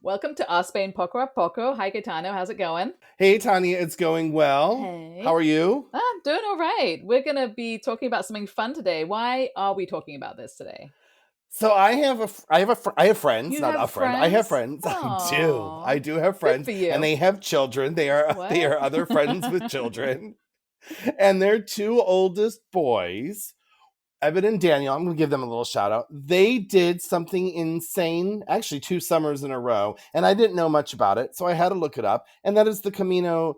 Welcome to Our Spain Poco a Poco. Hi, Gaetano. How's it going? Hey, Tanya, it's going well. How Hey. are you? I'm doing all right. We're going to be talking about something fun today. Why are we talking about this today? So I have friends, You not have a friend. I have friends? friends. I do. I Oh, do have good friends, for and you. they have children. They are What? other friends with children, and their two oldest boys, Evan and Daniel. I'm going to give them a little shout out. They did something insane, actually 2 summers in a row, and I didn't know much about it, so I had to look it up. And that is the Camino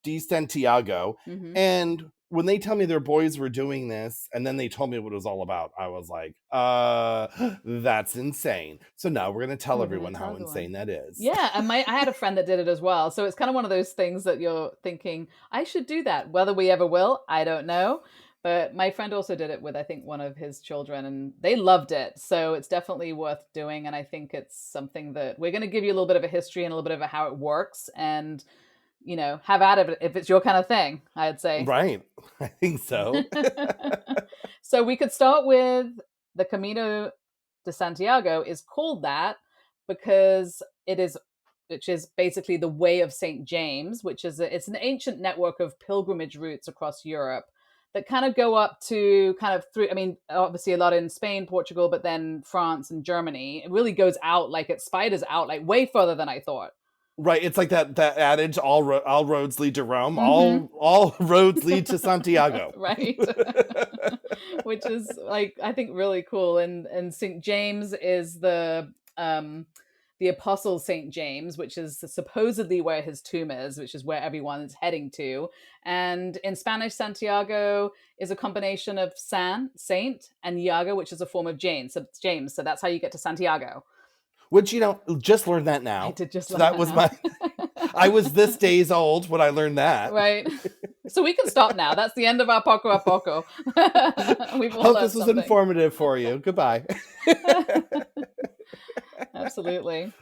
de Santiago. Mm-hmm. And when they tell me their boys were doing this and then they told me what it was all about, I was like, that's insane. So now we're going to tell We're going to everyone tell how everyone. insane that is. Yeah, and I had a friend that did it as well. So it's kind of one of those things that you're thinking, I should do that. Whether we ever will, I don't know. But my friend also did it with, I think, one of his children, and they loved it. So it's definitely worth doing. And I think it's something that we're going to give you a little bit of a history and a little bit of a how it works, and have at it if it's your kind of thing, I'd say. Right. I think so. So we could start with the Camino de Santiago is called that because which is basically the way of St. James, which is it's an ancient network of pilgrimage routes across Europe that kind of go up to kind of through, I mean, obviously a lot in Spain, Portugal, but then France and Germany. It really goes out, like it spiders out like way further than I thought. Right. It's like that adage, all roads lead to Rome. Mm-hmm. All roads lead to Santiago. Right. Which is like I think really cool. And St. James is the apostle St. James, which is supposedly where his tomb is, which is where everyone is heading to. And in Spanish, Santiago is a combination of saint, and Iago, which is a form of James. So James. So that's how you get to Santiago. Which, just learned that I now. did just So learn that that was now. I was this days old when I learned that. Right. So we can stop now. That's the end of our Poco a Poco. We've all Hope learned this was something. informative for you. Goodbye. Absolutely.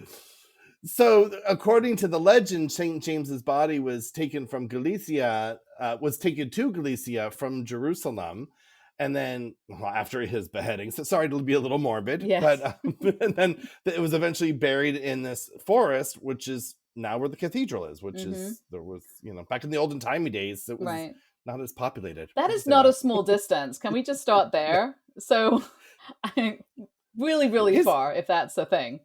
So, according to the legend, St. James's body was taken to Galicia from Jerusalem. And then, well, after his beheading, so sorry to be a little morbid, Yes. but and then it was eventually buried in this forest, which is now where the cathedral is, which Mm-hmm. is, there was, back in the olden timey days, it was Right. not as populated. That We'll is say not a that. small distance. Can we just start there? So, really, really His, far, if that's the thing.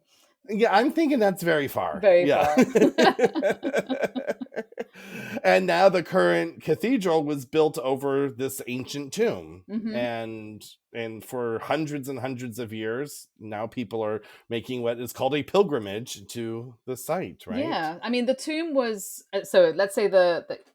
yeah, I'm thinking that's very far. Very Yeah. far. And now the current cathedral was built over this ancient tomb. Mm-hmm. And for hundreds and hundreds of years, now people are making what is called a pilgrimage to the site, right? Yeah. I mean, the tomb was so. Let's say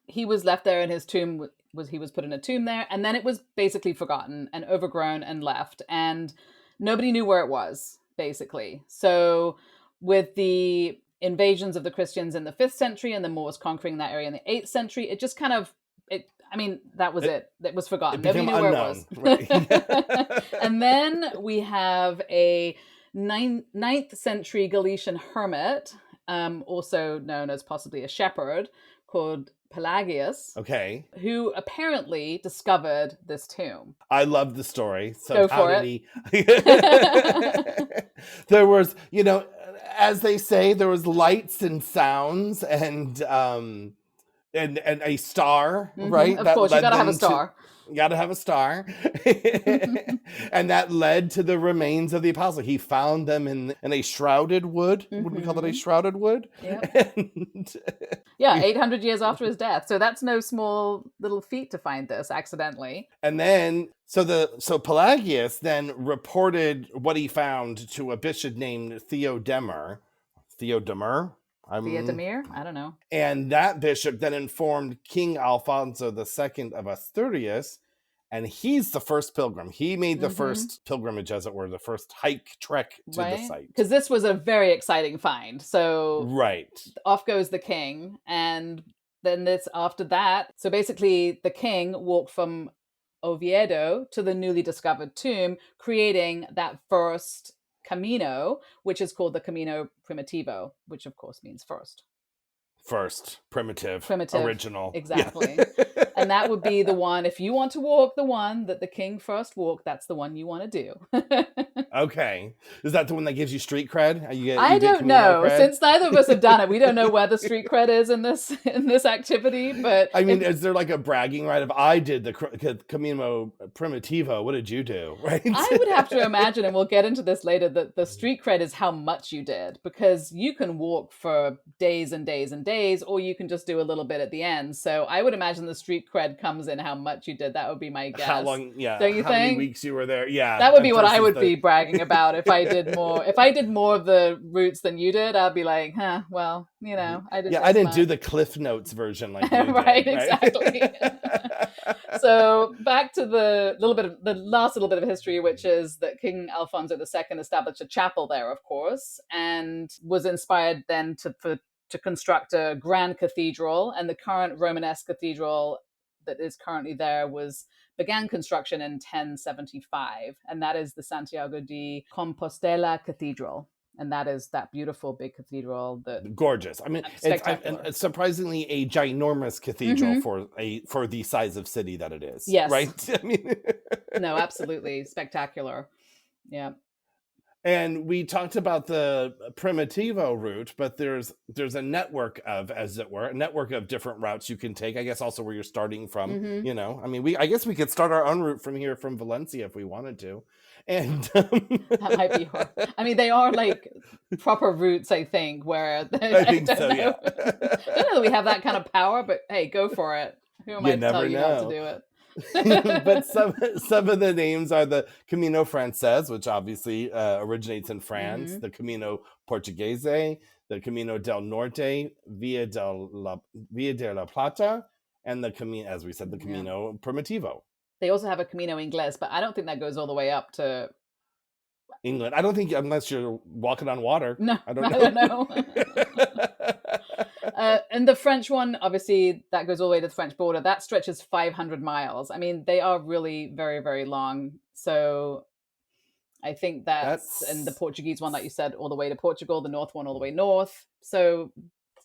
he was left there, and his tomb he was put in a tomb there, and then it was basically forgotten and overgrown and left, and nobody knew where it was basically. So with the invasions of the Christians in the 5th century and the Moors conquering that area in the 8th century, it just kind of I mean, that was it. It was forgotten. It Nobody became knew where it unknown, was. right? And then we have a 9th century Galician hermit, also known as possibly a shepherd, called Pelagius, Okay. who apparently discovered this tomb. I love the story. So Go how for did it. he? There was, as they say, there was lights and sounds and a star, right? Of That course, you led gotta have a them to. star. You got to have a star, and that led to the remains of the apostle. He found them in a shrouded wood. Would we call it a shrouded wood? Yep. And, Yeah, 800 years after his death. So that's no small little feat to find this accidentally. And then, so Pelagius then reported what he found to a bishop named Theodemer. Theodemir? I don't know. And that bishop then informed King Alfonso II of Asturias, and he's the first pilgrim. He made the first pilgrimage, as it were, the first trek to the site. Because this was a very exciting find. So right, off goes the king, and then this after that. So basically, the king walked from Oviedo to the newly discovered tomb, creating that first Camino, which is called the Camino Primitivo, which of course means first. primitive, Primitive, original. exactly. Yeah. And that would be the one, if you want to walk the one that the king first walked, that's the one you want to do. Okay. Is that the one that gives you street cred? I You get don't Camino know. cred? Since neither of us have done it, we don't know where the street cred is in this activity. But I mean, if is there like a bragging right? If I did the Camino Primitivo, what did you do? Right? I would have to imagine, and we'll get into this later, that the street cred is how much you did, because you can walk for days and days and days, or you can just do a little bit at the end. So I would imagine the street cred comes in how much you did. That would be my guess. How long? Yeah. Don't you How many think? weeks you were there? Yeah. That would be what I would the be bragging about if I did more. If I did more of the routes than you did, I'd be like, huh, well, I did. Yeah, this I didn't much. do the Cliff Notes version like you Right, did. exactly. So back to the last little bit of history, which is that King Alfonso II established a chapel there, of course, and was inspired then to construct a grand cathedral. And the current Romanesque cathedral that is currently there began construction in 1075, and that is the Santiago de Compostela Cathedral. And that is that beautiful big cathedral that Gorgeous. I mean, it's surprisingly a ginormous cathedral for the size of city that it is. Yes. Right? I mean, no, absolutely spectacular. Yeah. And we talked about the Primitivo route, but there's a network of, as it were, a network of different routes you can take. I guess also where you're starting from. I mean, I guess we could start our own route from here, from Valencia, if we wanted to. And that might be hard. I mean, they are like proper routes, I think, where I think so. Yeah. I don't know that we have that kind of power, but hey, go for it. Who am I to tell you not to do it? But some of the names are the Camino Frances, which obviously originates in France, the Camino Portuguese, the Camino del Norte, Via de la Plata, and the Camino, as we said, the Camino Primitivo. They also have a Camino Ingles, but I don't think that goes all the way up to England. I don't think, unless you're walking on water. No, I don't know. And the French one, obviously, that goes all the way to the French border. That stretches 500 miles. I mean, they are really very, very long. So I think that's and the Portuguese one that you said all the way to Portugal, the North one all the way north. So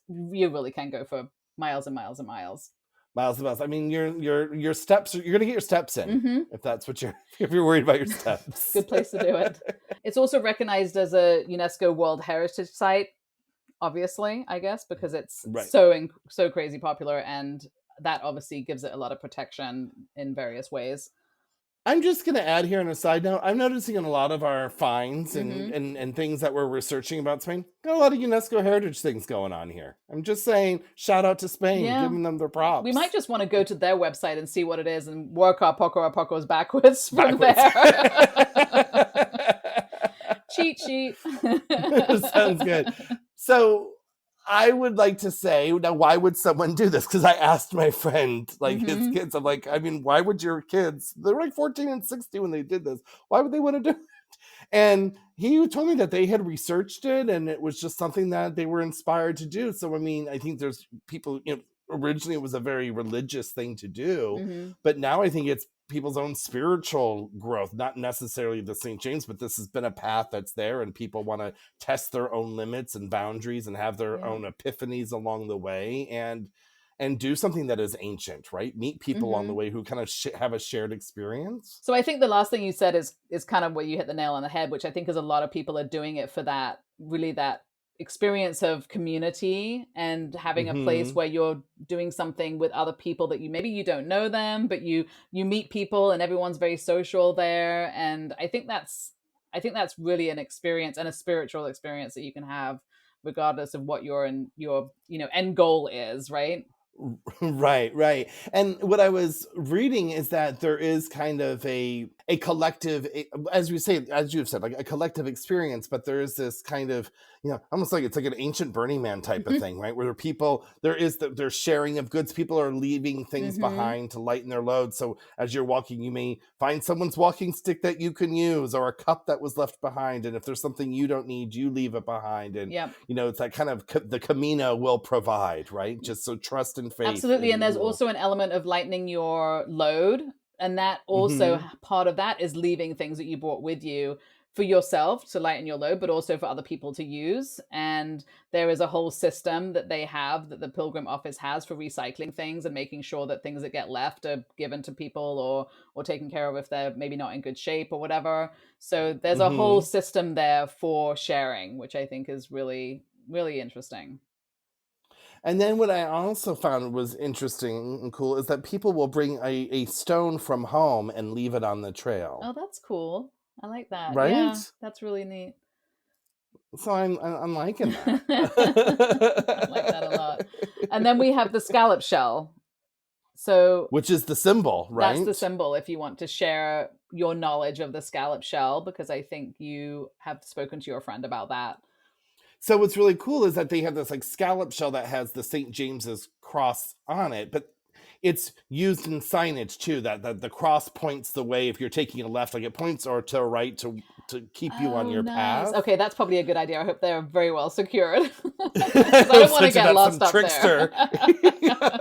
you really can go for miles and miles and miles. Miles and miles. I mean, your steps. You're gonna get your steps in if that's what if you're worried about your steps. Good place to do it. It's also recognized as a UNESCO World Heritage Site. Obviously, I guess, because it's so crazy popular, and that obviously gives it a lot of protection in various ways. I'm just going to add here on a side note, I'm noticing in a lot of our finds and things that we're researching about Spain, got a lot of UNESCO heritage things going on here. I'm just saying, shout out to Spain, giving them their props. We might just want to go to their website and see what it is and work our Pocos backwards from there. Cheat sheet. Sounds good. So I would like to say, now, why would someone do this? Because I asked my friend, his kids, I'm like, I mean, why would your kids, they were like 14 and 16 when they did this. Why would they want to do it? And he told me that they had researched it and it was just something that they were inspired to do. So, I mean, I think there's people, originally it was a very religious thing to do, but now I think it's people's own spiritual growth, not necessarily the St. James, but this has been a path that's there and people want to test their own limits and boundaries and have their own epiphanies along the way and do something that is ancient, right? Meet people along the way who kind of have a shared experience. So I think the last thing you said is kind of where you hit the nail on the head, which I think is a lot of people are doing it for that experience of community and having a place where you're doing something with other people that maybe you don't know them, but you meet people and everyone's very social there. And I think that's really an experience and a spiritual experience that you can have regardless of what your end goal is, right? Right. And what I was reading is that there is kind of a collective, as you've said, like a collective experience, but there is this kind of, almost like it's like an ancient Burning Man type of thing, right? Where there's sharing of goods. People are leaving things behind to lighten their load. So as you're walking, you may find someone's walking stick that you can use or a cup that was left behind. And if there's something you don't need, you leave it behind. And, it's that kind of the Camino will provide, right? Just so trust and faith. Absolutely. And there's also an element of lightening your load. And that also part of that is leaving things that you brought with you for yourself to lighten your load, but also for other people to use. And there is a whole system that they have, that the Pilgrim office has, for recycling things and making sure that things that get left are given to people, or taken care of if they're maybe not in good shape or whatever. So there's a whole Hmm. system there for sharing, which I think is really, really interesting. And then what I also found was interesting and cool is that people will bring a stone from home and leave it on the trail, Oh, that's cool. I like that. right? Yeah, that's really neat. So I'm liking that. I like that a lot. And then we have the scallop shell. So Which is the symbol, that's the right? symbol if you want to share your knowledge of the scallop shell, because I think you have spoken to your friend about that. So what's really cool is that they have this like scallop shell that has the St. James's cross on it, but it's used in signage too. That the cross points the way if you're taking a left, like it points or to a right to keep you on Oh, your nice. path. Okay, that's probably a good idea. I hope they're very well secured because I don't want to Such get about lost some up there. trickster. Yeah.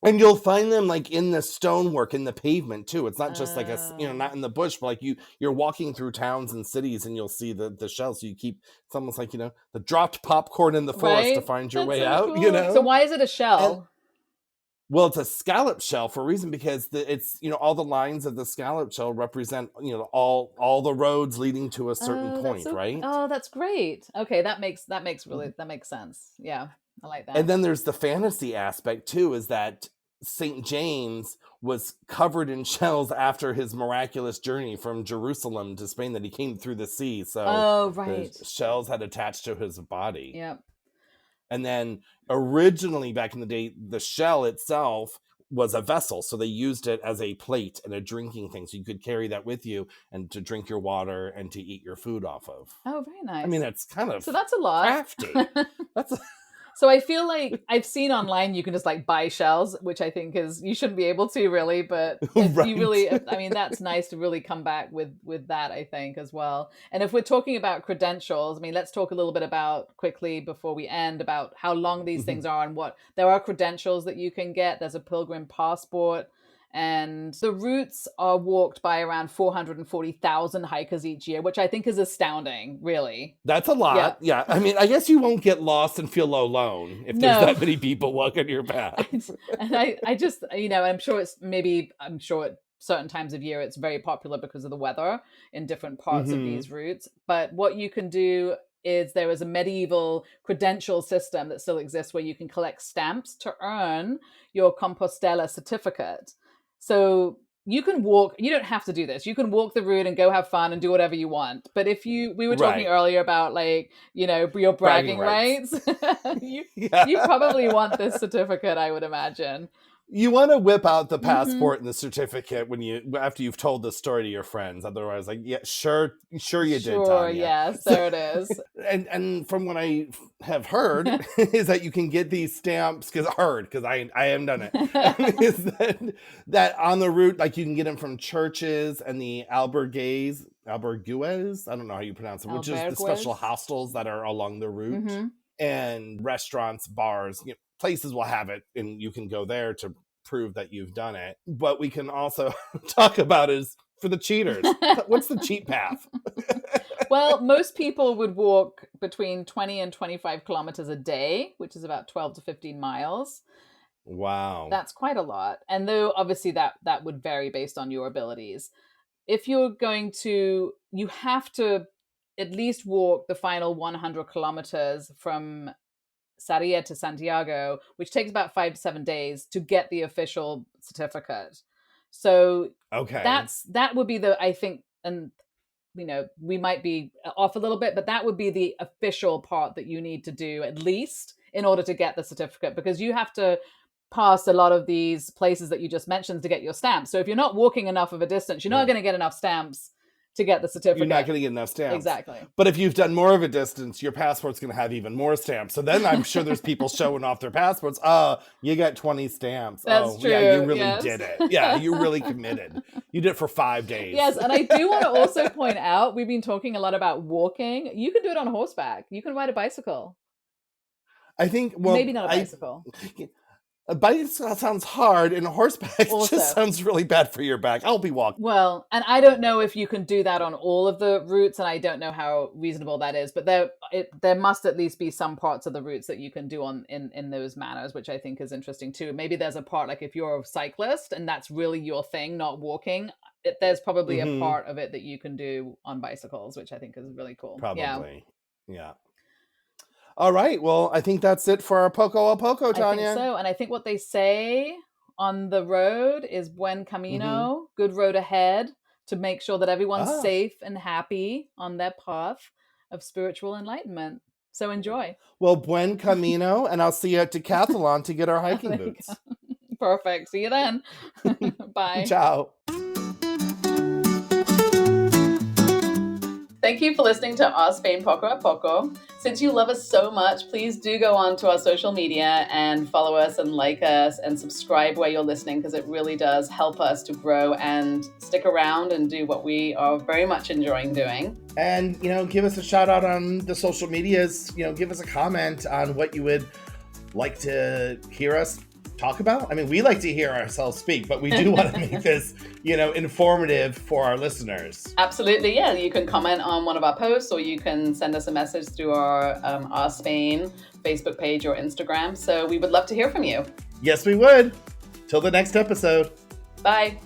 And you'll find them like in the stonework in the pavement too. It's not just like Oh, not in the bush, but like you're walking through towns and cities and you'll see the shells. So you keep, it's almost like, the dropped popcorn in the forest to right. find your That's way so out, cool. So why is it a And shell? well, it's a scallop shell for a reason because it's, all the lines of the scallop shell represent, all the roads leading to a certain Oh, that's point, so. right? Oh, that's great. Okay, that makes sense. Yeah, I like And that. then there's the fantasy aspect too, is that St. James was covered in shells after his miraculous journey from Jerusalem to Spain that he came through the sea. So Oh, the right. shells had attached to his body. Yeah. And then originally back in the day, the shell itself was a vessel. So they used it as a plate and a drinking thing. So you could carry that with you and to drink your water and to eat your food off of. Oh, very I mean, nice. that's kind So of that's a lot. crafty. That's So I feel like I've seen online you can just like buy shells, which I think is, you shouldn't be able to really, but if you right. really, I mean, that's nice to really come back with that, I think, as well. And if we're talking about credentials, I mean, let's talk a little bit about, quickly before we end, about how long these things are and what there are credentials that you can get. There's a pilgrim passport. And the routes are walked by around 440,000 hikers each year, which I think is astounding, really. That's a Yeah. lot. Yeah. I mean, I guess you won't get lost and feel alone if there's No. that many people walking your path. I just, I'm sure at certain times of year it's very popular because of the weather in different parts of Hmm. these routes. But what you can do is, there is a medieval credential system that still exists where you can collect stamps to earn your Compostela certificate. So you can walk, you don't have to do this. You can walk the route and go have fun and do whatever you want. But if we were talking Right. earlier about, like, your Bragging bragging rights. rights, you you Yeah. probably want this certificate, I would imagine. You want to whip out the Mm-hmm. passport and the certificate after you've told the story to your friends. Otherwise, like, yeah, sure you did, Sure, Tanya. yes, So, there it is. and from what I have heard is that you can get these stamps because I haven't done it. Is that on the route, like you can get them from churches and the albergues, I don't know how you pronounce them, which is the special Albergues. hostels that are along the route, Mm-hmm. and restaurants, bars, places will have it, and you can go there to prove that you've done it. But we can also talk about is for the cheaters. What's the cheat path? Well, most people would walk between 20 and 25 kilometers a day, which is about 12 to 15 miles. Wow. That's quite a lot. And though obviously that would vary based on your abilities. If you're going to, you have to at least walk the final 100 kilometers from Sarria to Santiago, which takes about 5 to 7 days to get the official certificate. So Okay. that would be the, I think, and we might be off a little bit, but that would be the official part that you need to do at least in order to get the certificate, because you have to pass a lot of these places that you just mentioned to get your stamps. So if you're not walking enough of a distance, you're not Right. going to get enough stamps to get the You're not certificate. going to get enough stamps. Exactly. But if you've done more of a distance, your passport's going to have even more stamps. So then I'm sure there's people showing off their passports. Oh, you got 20 stamps. That's Oh, yeah, you true. really Yes. did it. Yeah, you really committed. You did it for 5 days. Yes, and I do want to also point out, we've been talking a lot about walking. You can do it on horseback. You can ride a bicycle. I think, Maybe well, not a bicycle. A bike sounds hard, and a horseback Also. just sounds really bad for your back. I'll be walking. Well, and I don't know if you can do that on all of the routes, and I don't know how reasonable that is, but there must at least be some parts of the routes that you can do in those manners, which I think is interesting too. Maybe there's a part, like if you're a cyclist and that's really your thing, not walking, there's probably a part of it that you can do on bicycles, which I think is really cool. Probably. Yeah. All right. Well, I think that's it for our Poco a Poco, Tanya. I think so. And I think what they say on the road is Buen Camino, good road ahead, to make sure that everyone's safe and happy on their path of spiritual enlightenment. So enjoy. Well, Buen Camino, and I'll see you at Decathlon to get our hiking boots. Perfect. See you then. Bye. Ciao. Thank you for listening to Our Spain Poco a Poco. Since you love us so much, please do go on to our social media and follow us and like us and subscribe where you're listening, because it really does help us to grow and stick around and do what we are very much enjoying doing. And, give us a shout out on the social medias. Give us a comment on what you would like to hear us talk about. I mean, we like to hear ourselves speak, but we do want to make this, informative for our listeners. Absolutely, yeah. You can comment on one of our posts, or you can send us a message through our Spain Facebook page or Instagram. So we would love to hear from you. Yes, we would. Till the next episode. Bye.